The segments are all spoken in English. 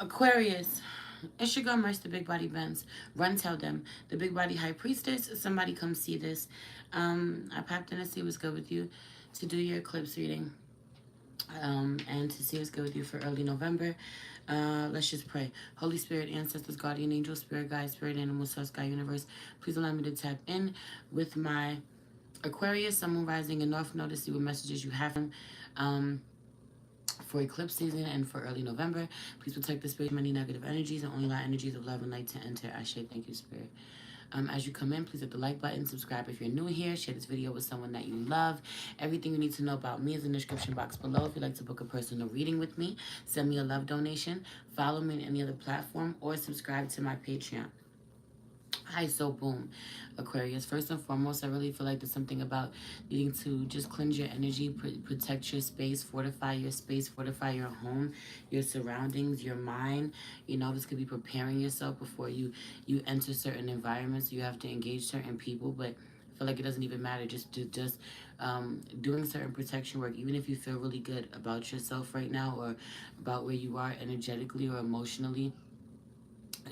Aquarius. It's your girl Merch, the Big Body Benz. Run tell them. The Big Body High Priestess. Somebody come see this. I popped in to see what's good with you to do your eclipse reading. And to see what's good with you for early November. Let's just pray. Holy Spirit, ancestors, guardian angel, spirit guide, spirit animal, source, God, universe. Please allow me to tap in with my Aquarius, Sun, Moon, Rising, and North Node to see what messages you have um, for eclipse season and for early November. Please protect the space from any negative energies and only allow energies of love and light to enter. Ashe, thank you, Spirit. As you come in, please hit the like button, subscribe if you're new here, share this video with someone that you love. Everything you need to know about me is in the description box below. If you'd like to book a personal reading with me, send me a love donation, follow me on any other platform, or subscribe to my Patreon. Hi, so boom, Aquarius. First and foremost, I really feel like there's something about needing to just cleanse your energy, protect your space, fortify your home, your surroundings, your mind. You know, this could be preparing yourself before you enter certain environments. You have to engage certain people, but I feel like it doesn't even matter. Just doing certain protection work, even if you feel really good about yourself right now or about where you are energetically or emotionally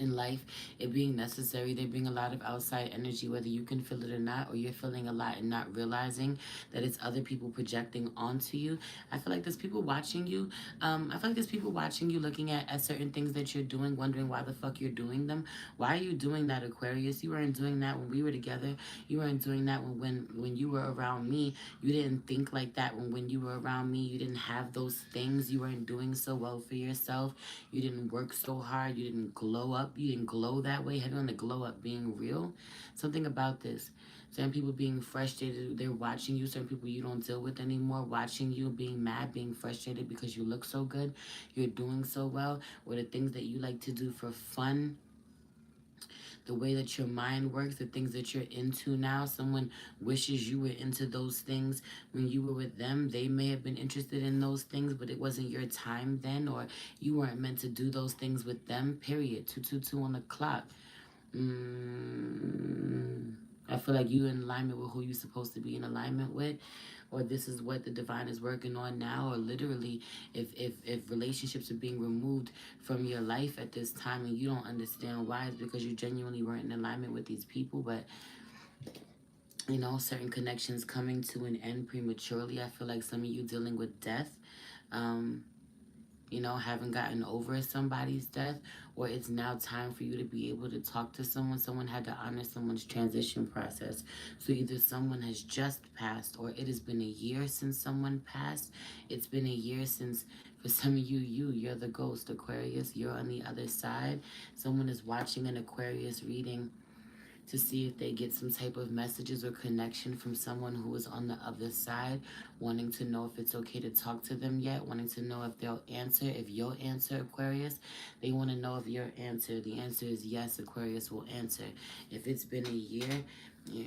in life, it being necessary. They bring a lot of outside energy, whether you can feel it or not, or you're feeling a lot and not realizing that it's other people projecting onto you. I feel like there's people watching you. I feel like there's people watching you, looking at certain things that you're doing, wondering why the fuck you're doing them. Why are you doing that, Aquarius? You weren't doing that when we were together. You weren't doing that when you were around me. You didn't think like that when you were around me. You didn't have those things. You weren't doing so well for yourself. You didn't work so hard. You didn't glow up. You didn't glow that way. Heavy on the glow up being real. Something about this. Certain people being frustrated, they're watching you. Certain people you don't deal with anymore, watching you, being mad, being frustrated because you look so good, you're doing so well, or the things that you like to do for fun, the way that your mind works, the things that you're into now. Someone wishes you were into those things when you were with them. They may have been interested in those things, but it wasn't your time then, or you weren't meant to do those things with them, period. 222 on the clock. I feel like you in alignment with who you're supposed to be in alignment with, or this is what the divine is working on now, or literally, if relationships are being removed from your life at this time and you don't understand why, it's because you genuinely weren't in alignment with these people. But you know, certain connections coming to an end prematurely. I feel like some of you dealing with death. Um, you know, haven't gotten over somebody's death, or it's now time for you to be able to talk to someone. Someone had to honor someone's transition process. So either someone has just passed, or it has been a year since someone passed. It's been a year since, for some of you, you're the ghost, Aquarius. You're on the other side. Someone is watching an Aquarius reading to see if they get some type of messages or connection from someone who is on the other side, wanting to know if it's okay to talk to them yet, wanting to know if they'll answer, if you'll answer, Aquarius. They want to know if your answer, the answer is yes, Aquarius will answer. If it's been a year,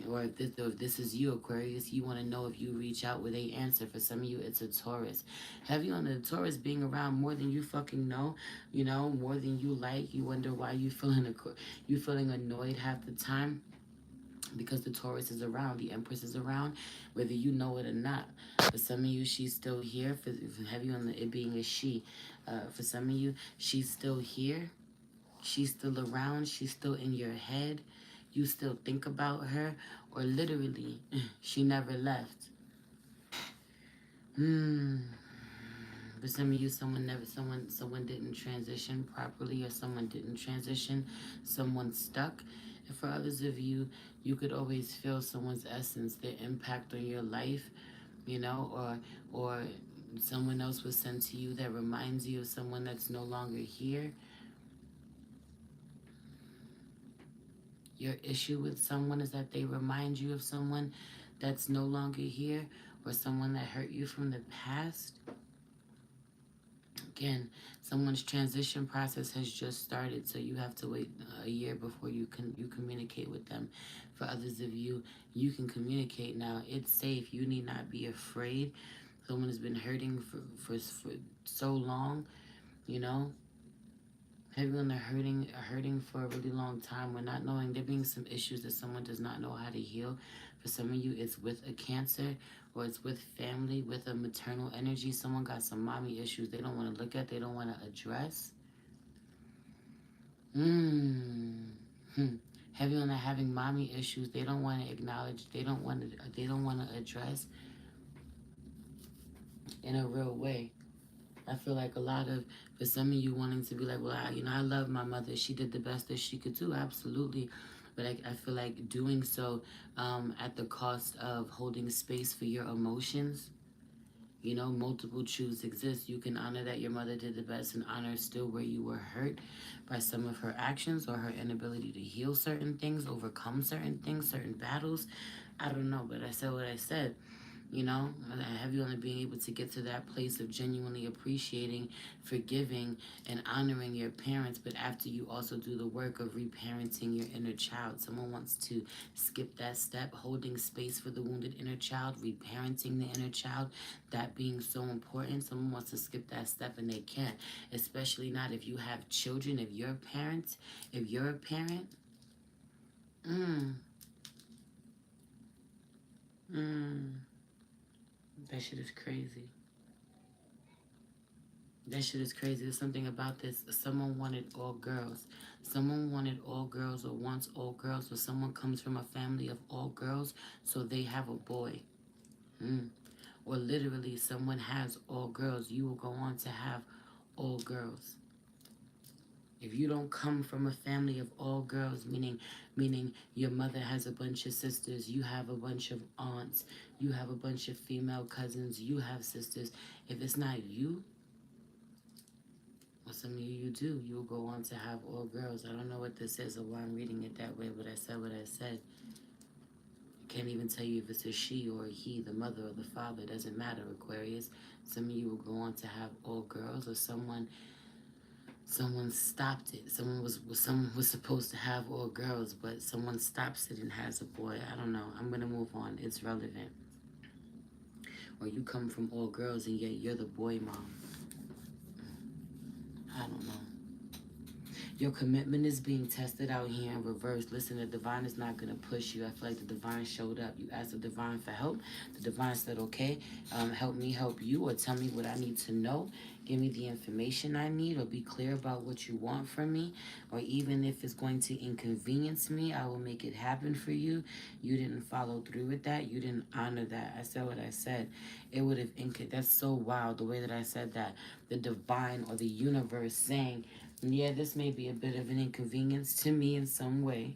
or if this is you, Aquarius, you want to know if you reach out with a answer. For some of you, it's a Taurus. Heavy on the Taurus being around more than you fucking know, you know, more than you like. You wonder why you feeling annoyed half the time because the Taurus is around, the Empress is around, whether you know it or not. For some of you, she's still here. For heavy on it being a she. For some of you, she's still here. She's still around. She's still in your head. You still think about her, or literally, she never left. Hmm. For some of you, someone didn't transition properly, or someone didn't transition. Someone stuck. And for others of you, you could always feel someone's essence, their impact on your life, you know, or someone else was sent to you that reminds you of someone that's no longer here. Your issue with someone is that they remind you of someone that's no longer here, or someone that hurt you from the past. Again, someone's transition process has just started, so you have to wait a year before you communicate with them. For others of you, you can communicate now. It's safe. You need not be afraid. Someone has been hurting for so long, you know. Everyone are hurting for a really long time. We're not knowing there being some issues that someone does not know how to heal. For some of you, it's with a cancer, or it's with family, with a maternal energy. Someone got some mommy issues they don't want to look at, they don't want to address. Mm. Hmm. Heavy on the having mommy issues. They don't want to acknowledge. They don't want to. They don't want to address in a real way. I feel like a lot of, for some of you wanting to be like, well, I love my mother. She did the best that she could do. Absolutely. But I feel like doing so at the cost of holding space for your emotions. Multiple truths exist. You can honor that your mother did the best and honor still where you were hurt by some of her actions or her inability to heal certain things, overcome certain things, certain battles. I don't know, but I said what I said. I have you on being able to get to that place of genuinely appreciating, forgiving, and honoring your parents, but after you also do the work of reparenting your inner child. Someone wants to skip that step, holding space for the wounded inner child, reparenting the inner child, that being so important. Someone wants to skip that step and they can't, especially not if you have children, if you're a parent, mm, mm, that shit is crazy. That shit is crazy. There's something about this. Someone wanted all girls. Someone wanted all girls or wants all girls, or someone comes from a family of all girls, so they have a boy. Mm. Or literally, someone has all girls. You will go on to have all girls. If you don't come from a family of all girls, meaning your mother has a bunch of sisters, you have a bunch of aunts, you have a bunch of female cousins, you have sisters. If it's not you, well, some of you do. You'll go on to have all girls. I don't know what this is or why I'm reading it that way, but I said what I said. I can't even tell you if it's a she or a he, the mother or the father. It doesn't matter, Aquarius. Some of you will go on to have all girls, or someone stopped it. Someone was supposed to have all girls, but someone stops it and has a boy. I don't know. I'm gonna move on. It's relevant. Or you come from all girls and yet you're the boy mom. I don't know. Your commitment is being tested out here in reverse. Listen, the divine is not going to push you. I feel like the divine showed up. You asked the divine for help. The divine said, okay, help me help you, or tell me what I need to know. Give me the information I need, or be clear about what you want from me. Or even if it's going to inconvenience me, I will make it happen for you. You didn't follow through with that. You didn't honor that. I said what I said. It would have, that's so wild the way that I said that. The divine or the universe saying, yeah, this may be a bit of an inconvenience to me in some way.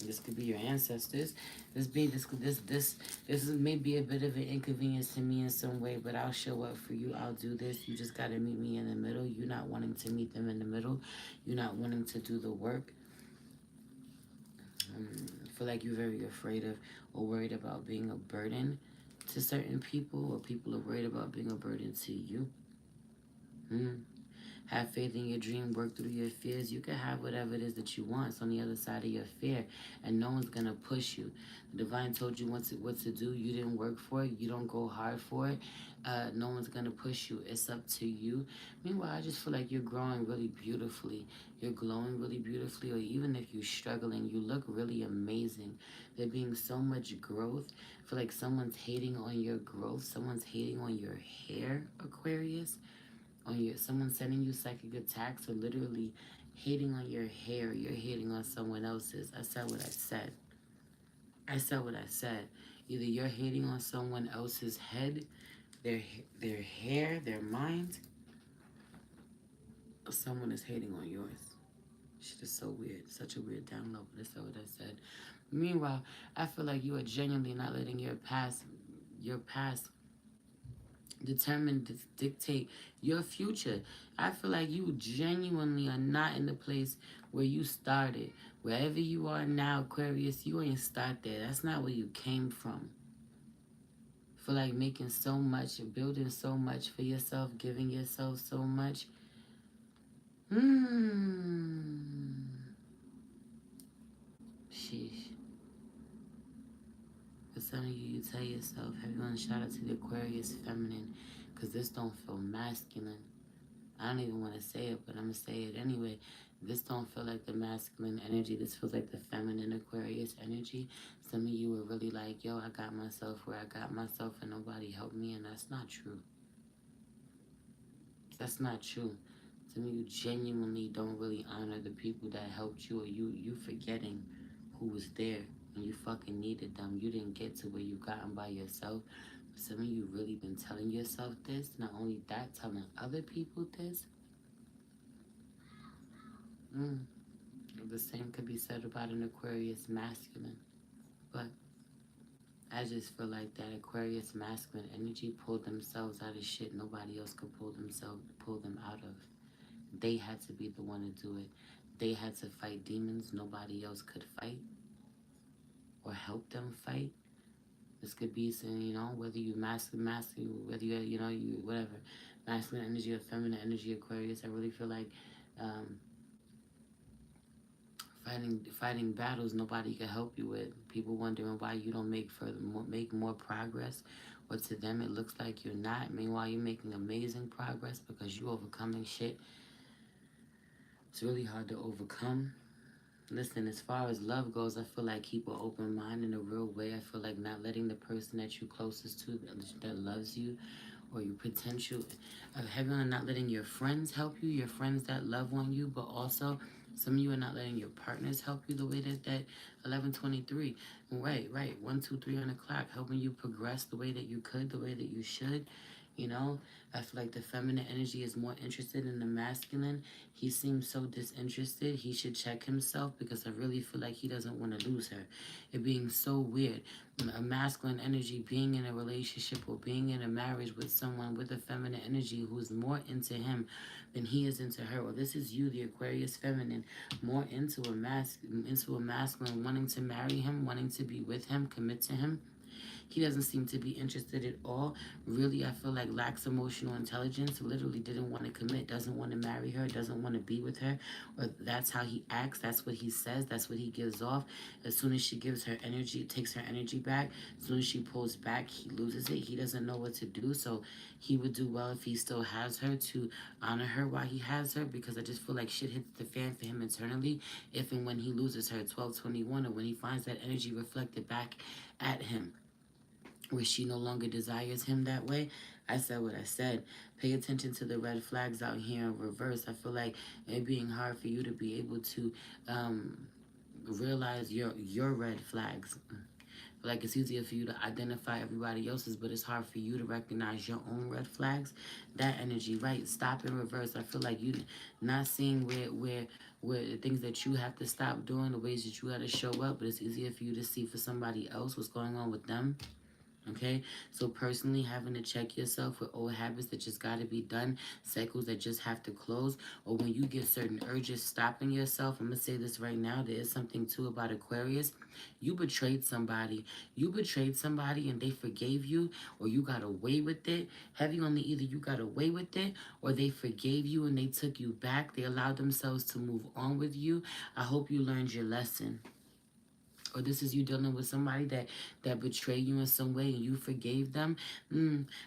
This could be your ancestors. This may be a bit of an inconvenience to me in some way, but I'll show up for you. I'll do this. You just gotta meet me in the middle. You're not wanting to meet them in the middle. You're not wanting to do the work. I feel like you're very afraid of or worried about being a burden to certain people, or people are worried about being a burden to you. Have faith in your dream, work through your fears. You can have whatever it is that you want. It's on the other side of your fear, and no one's going to push you. The divine told you what to do. You didn't work for it. You don't go hard for it. No one's going to push you. It's up to you. Meanwhile, I just feel like you're growing really beautifully. You're glowing really beautifully, or even if you're struggling, you look really amazing. There being so much growth. I feel like someone's hating on your growth. Someone's hating on your hair, Aquarius. Someone sending you psychic attacks, or literally hating on your hair. You're hating on someone else's. I said what I said. I said what I said. Either you're hating on someone else's head, their their hair, their mind, or someone is hating on yours. Shit is so weird. Such a weird download, but I said what I said. Meanwhile, I feel like you are genuinely not letting your past determine, dictate your future. I feel like you genuinely are not in the place where you started. Wherever you are now, Aquarius, you ain't start there. That's not where you came from. I feel like making so much, building so much for yourself, giving yourself so much. Sheesh. For some of you, you tell yourself, everyone shout out to the Aquarius feminine, because this don't feel masculine. I don't even want to say it, but I'm going to say it anyway. This don't feel like the masculine energy. This feels like the feminine Aquarius energy. Some of you are really like, yo, I got myself where I got myself and nobody helped me, and that's not true. That's not true. Some of you genuinely don't really honor the people that helped you, or you forgetting who was there when you fucking needed them. You didn't get to where you gotten by yourself. But some of you really been telling yourself this. Not only that, telling other people this. Mm. The same could be said about an Aquarius masculine. But I just feel like that Aquarius masculine energy pulled themselves out of shit nobody else could pull them out of. They had to be the one to do it. They had to fight demons nobody else could fight or help them fight. This could be saying, whether you masculine, whether you whatever, masculine energy or feminine energy, Aquarius. I really feel like um, fighting battles nobody can help you with. People wondering why you don't make more progress, or to them it looks like you're not. Meanwhile, you're making amazing progress because you're overcoming shit. It's really hard to overcome. Listen, as far as love goes, I feel like keep an open mind in a real way. I feel like not letting the person that you're closest to that loves you, or your potential, heavy on not letting your friends help you, your friends that love on you, but also some of you are not letting your partners help you the way that 1123, right, 1, 2, 3 on the clock, helping you progress the way that you could, the way that you should. I feel like the feminine energy is more interested in the masculine. He seems so disinterested. He should check himself because I really feel like he doesn't want to lose her. It being so weird. A masculine energy being in a relationship or being in a marriage with someone with a feminine energy who's more into him than he is into her. Or this is you, the Aquarius feminine, more into a masculine, wanting to marry him, wanting to be with him, commit to him. He doesn't seem to be interested at all. Really, I feel like lacks emotional intelligence. Literally didn't want to commit, doesn't want to marry her, doesn't want to be with her. Or that's how he acts. That's what he says. That's what he gives off. As soon as she gives her energy, takes her energy back. As soon as she pulls back, he loses it. He doesn't know what to do. So he would do well if he still has her to honor her while he has her, because I just feel like shit hits the fan for him internally if and when he loses her 1221, or when he finds that energy reflected back at him where she no longer desires him that way. I said what I said. Pay attention to the red flags out here in reverse. I feel like it being hard for you to be able to realize your red flags. Like it's easier for you to identify everybody else's, but it's hard for you to recognize your own red flags. That energy, right? Stop in reverse. I feel like you not seeing where the things that you have to stop doing, the ways that you got to show up, but it's easier for you to see for somebody else what's going on with them. Okay, so personally, having to check yourself with old habits that just got to be done, cycles that just have to close, or when you get certain urges, stopping yourself. I'm gonna say this right now. There is something too about Aquarius. You betrayed somebody. You betrayed somebody, and they forgave you, or you got away with it. Heavy on the either you got away with it, or they forgave you and they took you back. They allowed themselves to move on with you. I hope you learned your lesson. Or this is you dealing with somebody that betrayed you in some way and you forgave them.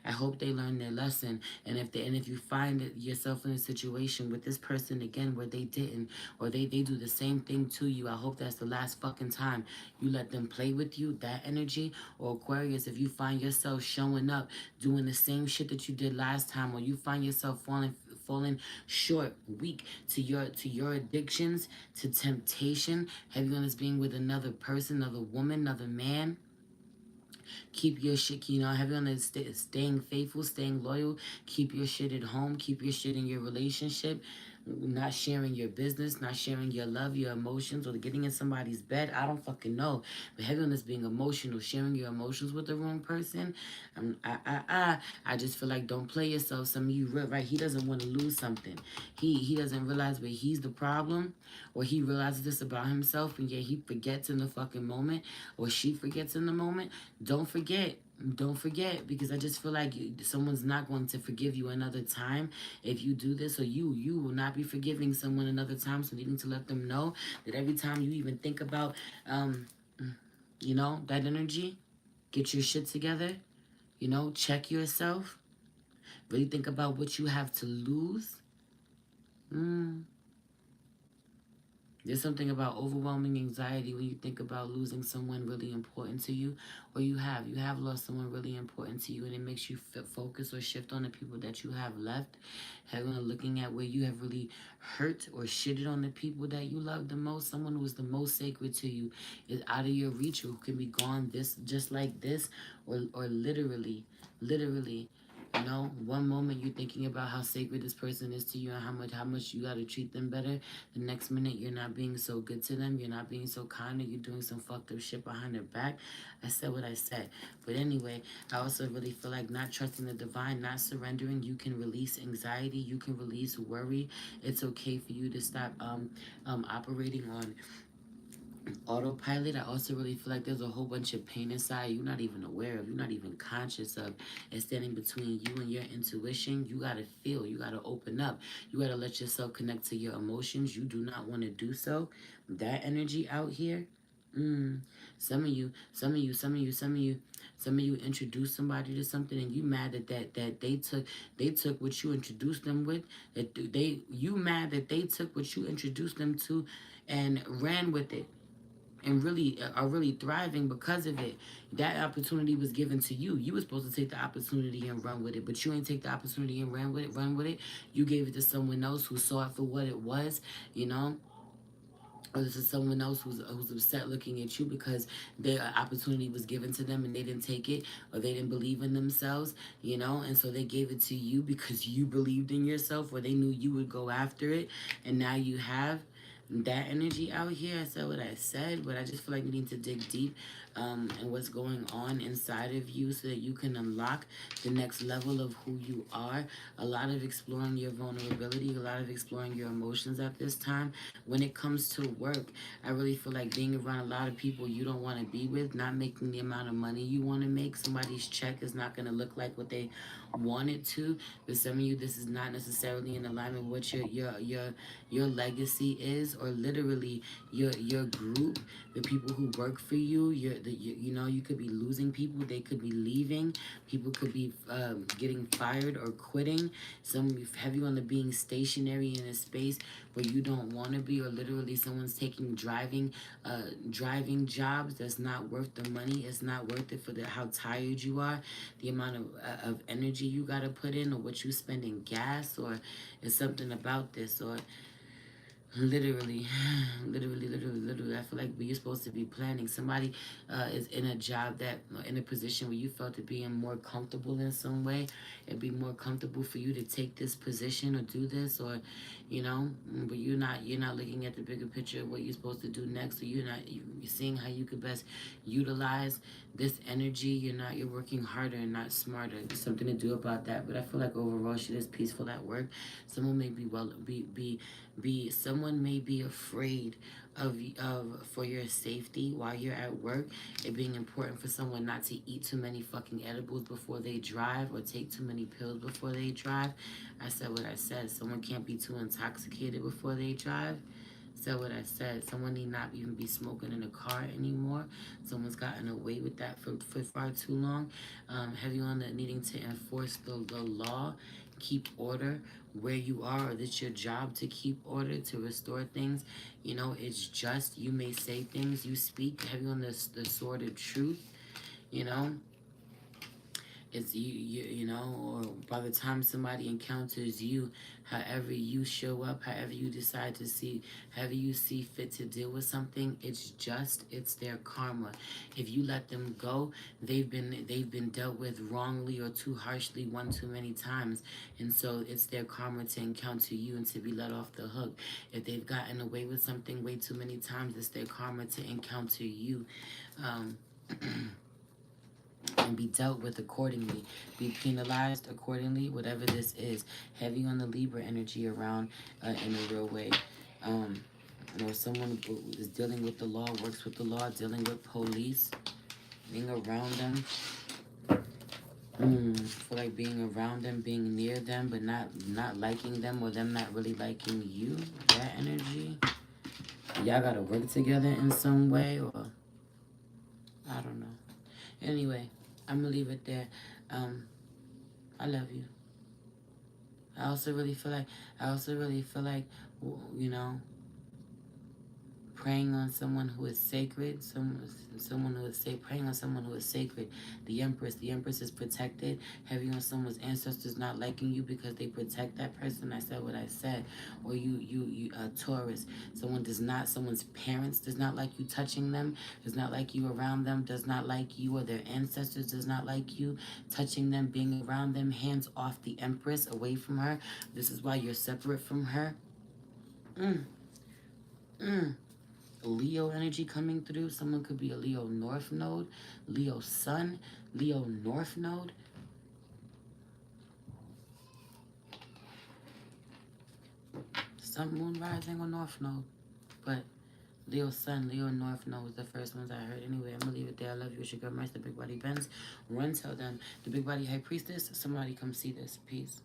I hope they learned their lesson. And if you find yourself in a situation with this person again where they didn't, or they do the same thing to you, I hope that's the last fucking time you let them play with you, that energy. Or Aquarius, if you find yourself showing up doing the same shit that you did last time, or you find yourself falling short, weak to your addictions, to temptation, heavy on this being with another person, another woman, another man. Keep your shit, heavy on this staying faithful, staying loyal. Keep your shit at home. Keep your shit in your relationship. Not sharing your business, not sharing your love, your emotions, or getting in somebody's bed. I don't fucking know. But heavy on this being emotional, sharing your emotions with the wrong person. I just feel like don't play yourself. Some of you, right? He doesn't want to lose something. He doesn't realize where he's the problem, or he realizes this about himself, and yet he forgets in the fucking moment, or she forgets in the moment. Don't forget. Don't forget, because I just feel like someone's not going to forgive you another time if you do this, or you will not be forgiving someone another time. So needing to let them know that every time you even think about that energy, get your shit together, check yourself, really think about what you have to lose. There's something about overwhelming anxiety when you think about losing someone really important to you, or you have lost someone really important to you, and it makes you focus or shift on the people that you have left. Having looking at where you have really hurt or shitted on the people that you love the most, someone who is the most sacred to you is out of your reach, or who can be gone this just like this, or literally. You know, one moment you're thinking about how sacred this person is to you and how much you gotta treat them better. The next minute you're not being so good to them, you're not being so kind, or you're doing some fucked up shit behind their back. I said what I said. But anyway, I also really feel like not trusting the divine, not surrendering, you can release anxiety, you can release worry. It's okay for you to stop operating on autopilot. I also really feel like there's a whole bunch of pain inside you're not even aware of, you're not even conscious of. It's standing between you and your intuition. You gotta feel, you gotta open up, you gotta let yourself connect to your emotions. You do not want to do so. That energy out here. Some of you, some of you introduce somebody to something, and you mad that they took what you introduced them with. That you mad that they took what you introduced them to, and ran with it, and really are really thriving because of it. That opportunity was given to you. You were supposed to take the opportunity and run with it, but you ain't take the opportunity and run with it. You gave it to someone else who saw it for what it was, you know. Or this is someone else who's upset looking at you because their opportunity was given to them and they didn't take it, or they didn't believe in themselves, you know, and so they gave it to you because you believed in yourself, or they knew you would go after it, and now you have that energy out here. I said what I said, but I just feel like we need to dig deep and what's going on inside of you so that you can unlock the next level of who you are. A lot of exploring your vulnerability, a lot of exploring your emotions at this time. When it comes to work, I really feel like being around a lot of people you don't want to be with, not making the amount of money you want to make. Somebody's check is not going to look like what they want it to. For some of you, this is not necessarily in alignment with what your legacy is, or literally your group, the people who work for you. You know, you could be losing people, they could be leaving, people could be getting fired or quitting. Some have you on the being stationary in a space where you don't want to be, or literally someone's taking driving jobs that's not worth the money. It's not worth it for how tired you are, the amount of energy you got to put in, or what you spend in gas, or it's something about this, or literally, literally. I feel like you're supposed to be planning. Somebody is in a job in a position where you felt to being more comfortable in some way. It'd be more comfortable for you to take this position or do this, or, you know, but you're not looking at the bigger picture of what you're supposed to do next. So you're seeing how you could best utilize this energy. You're working harder and not smarter. There's something to do about that. But I feel like overall shit is peaceful at work. Someone may be someone may be afraid of for your safety while you're at work. It being important for someone not to eat too many fucking edibles before they drive, or take too many pills before they drive. I said what I said. Someone can't be too intoxicated before they drive. Said what I said. Someone need not even be smoking in a car anymore. Someone's gotten away with that for far too long. Have you on the needing to enforce the law, keep order where you are, or it's your job to keep order, to restore things. You know, it's just, you may say things, you speak. Have you on the sword of truth, you know. It's you know, or by the time somebody encounters you, however you show up, however you decide to see, however you see fit to deal with something, it's their karma. If you let them go, they've been dealt with wrongly or too harshly one too many times, and so it's their karma to encounter you and to be let off the hook. If they've gotten away with something way too many times, it's their karma to encounter you. Um, and be dealt with accordingly, be penalized accordingly, whatever this is. Heavy on the Libra energy around in a real way. Um, someone who is dealing with the law, works with the law, dealing with police, being around them. Feel like being around them, being near them, but not liking them, or them not really liking you. That energy. Y'all gotta work together in some way, or I don't know. Anyway, I'm gonna leave it there. Um, I love you. I also really feel like, you know, praying on someone who is sacred, someone who is praying on someone who is sacred. The Empress is protected, heavy on someone's ancestors not liking you because they protect that person. I said what I said. Or you Taurus, someone's parents does not like you touching them, does not like you around them, does not like you, or their ancestors does not like you touching them, being around them. Hands off the Empress, away from her. This is why you're separate from her. Mm, mm. Leo energy coming through. Someone could be a Leo North Node, Leo Sun, Leo North Node. Sun, Moon, Rising, or North Node. But Leo Sun, Leo North Node was the first ones I heard. Anyway, I'm going to leave it there. I love you. It's your girl, Mercy, the Big Body Benz. Run, tell them. The Big Body High Priestess, somebody come see this. Peace.